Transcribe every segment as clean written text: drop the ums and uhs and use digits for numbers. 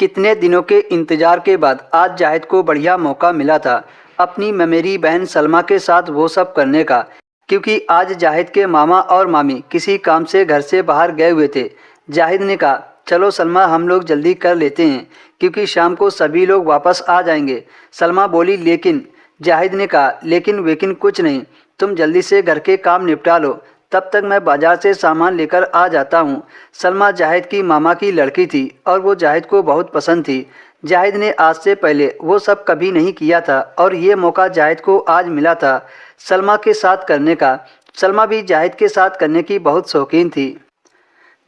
कितने दिनों के इंतज़ार के बाद आज जाहिद को बढ़िया मौका मिला था अपनी ममेरी बहन सलमा के साथ वो सब करने का। क्योंकि आज जाहिद के मामा और मामी किसी काम से घर से बाहर गए हुए थे। जाहिद ने कहा, चलो सलमा हम लोग जल्दी कर लेते हैं क्योंकि शाम को सभी लोग वापस आ जाएंगे। सलमा बोली, लेकिन जाहिद ने कहा, लेकिन वेकिन कुछ नहीं, तुम जल्दी से घर के काम निपटा लो, तब तक मैं बाजार से सामान लेकर आ जाता हूँ। सलमा जाहिद की मामा की लड़की थी और वो जाहिद को बहुत पसंद थी। जाहिद ने आज से पहले वो सब कभी नहीं किया था और ये मौका जाहिद को आज मिला था सलमा के साथ करने का। सलमा भी जाहिद के साथ करने की बहुत शौकीन थी।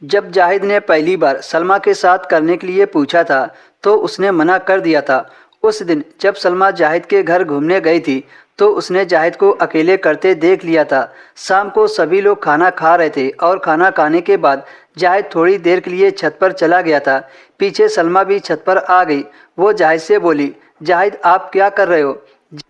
जब जाहिद ने पहली बार सलमा के साथ करने के लिए पूछा था तो उसने मना कर दिया था। उस दिन जब सलमा जाहिद के घर घूमने गई थी तो उसने जाहिद को अकेले करते देख लिया था। शाम को सभी लोग खाना खा रहे थे और खाना खाने के बाद जाहिद थोड़ी देर के लिए छत पर चला गया था। पीछे सलमा भी छत पर आ गई। वो जाहिद से बोली, जाहिद आप क्या कर रहे हो?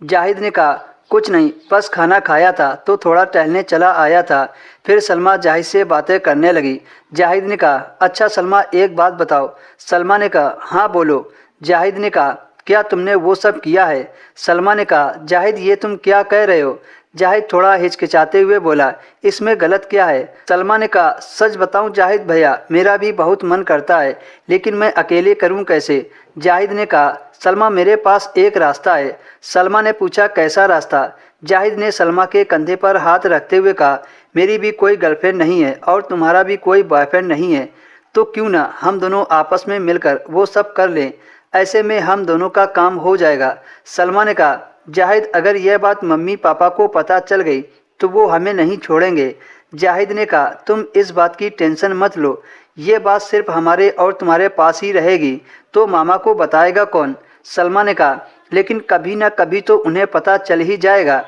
जाहिद ने कहा, कुछ नहीं, बस खाना खाया था तो थोड़ा टहलने चला आया था। फिर सलमा जाहिद से बातें करने लगी। जाहिद ने कहा, अच्छा सलमा एक बात बताओ। सलमा ने कहा, हाँ बोलो। जाहिद ने कहा, क्या तुमने वो सब किया है? सलमा ने कहा, जाहिद ये तुम क्या कह रहे हो? जाहिद थोड़ा हिचकिचाते हुए बोला, इसमें गलत क्या है? सलमा ने कहा, सच बताऊं जाहिद भैया, मेरा भी बहुत मन करता है लेकिन मैं अकेले करूं कैसे? जाहिद ने कहा, सलमा मेरे पास एक रास्ता है। सलमा ने पूछा, कैसा रास्ता? जाहिद ने सलमा के कंधे पर हाथ रखते हुए कहा, मेरी भी कोई गर्लफ्रेंड नहीं है और तुम्हारा भी कोई बॉयफ्रेंड नहीं है, तो क्यों ना हम दोनों आपस में मिलकर वो सब कर लें, ऐसे में हम दोनों का काम हो जाएगा। सलमा ने कहा, जाहिद अगर यह बात मम्मी पापा को पता चल गई तो वो हमें नहीं छोड़ेंगे। जाहिद ने कहा, तुम इस बात की टेंशन मत लो, ये बात सिर्फ हमारे और तुम्हारे पास ही रहेगी, तो मामा को बताएगा कौन? सलमा ने कहा, लेकिन कभी ना कभी तो उन्हें पता चल ही जाएगा।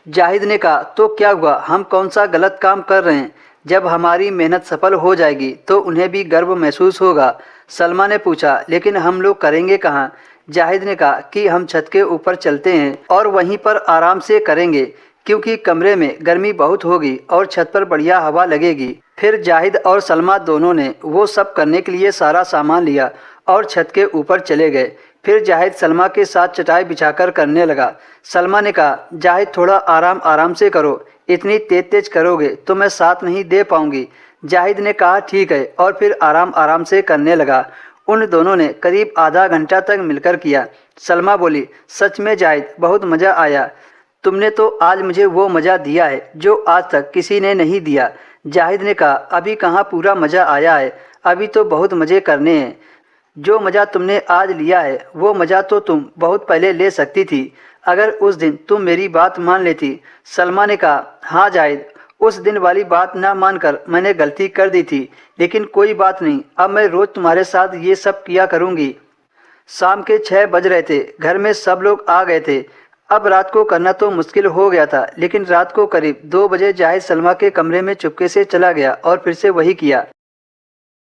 जाहिद ने कहा, तो क्या हुआ, हम कौन सा गलत काम कर रहे हैं? जब हमारी मेहनत सफल हो जाएगी तो उन्हें भी गर्व महसूस होगा। सलमा ने पूछा, लेकिन हम लोग करेंगे कहाँ? जाहिद ने कहा कि हम छत के ऊपर चलते हैं और वहीं पर आराम से करेंगे क्योंकि कमरे में गर्मी बहुत होगी और छत पर बढ़िया हवा लगेगी। फिर जाहिद और सलमा दोनों ने वो सब करने के लिए सारा सामान लिया और छत के ऊपर चले गए। फिर जाहिद सलमा के साथ चटाई बिछाकर करने लगा। सलमा ने कहा, जाहिद थोड़ा आराम आराम से करो, इतनी तेज तेज करोगे तो मैं साथ नहीं दे पाऊंगी। जाहिद ने कहा, ठीक है, और फिर आराम आराम से करने लगा। उन दोनों ने करीब आधा घंटा तक मिलकर किया। सलमा बोली, सच में जाहिद बहुत मज़ा आया, तुमने तो आज मुझे वो मज़ा दिया है जो आज तक किसी ने नहीं दिया। जाहिद ने कहा, अभी कहाँ पूरा मज़ा आया है, अभी तो बहुत मज़े करने हैं। जो मज़ा तुमने आज लिया है वो मज़ा तो तुम बहुत पहले ले सकती थी अगर उस दिन तुम मेरी बात मान लेती। सलमा ने कहा, हाँ जाहिद, उस दिन वाली बात ना मानकर मैंने गलती कर दी थी, लेकिन कोई बात नहीं, अब मैं रोज़ तुम्हारे साथ ये सब किया करूँगी। शाम के 6 बज रहे थे, घर में सब लोग आ गए थे। अब रात को करना तो मुश्किल हो गया था, लेकिन रात को करीब 2 बजे जाहिद सलमा के कमरे में चुपके से चला गया और फिर से वही किया।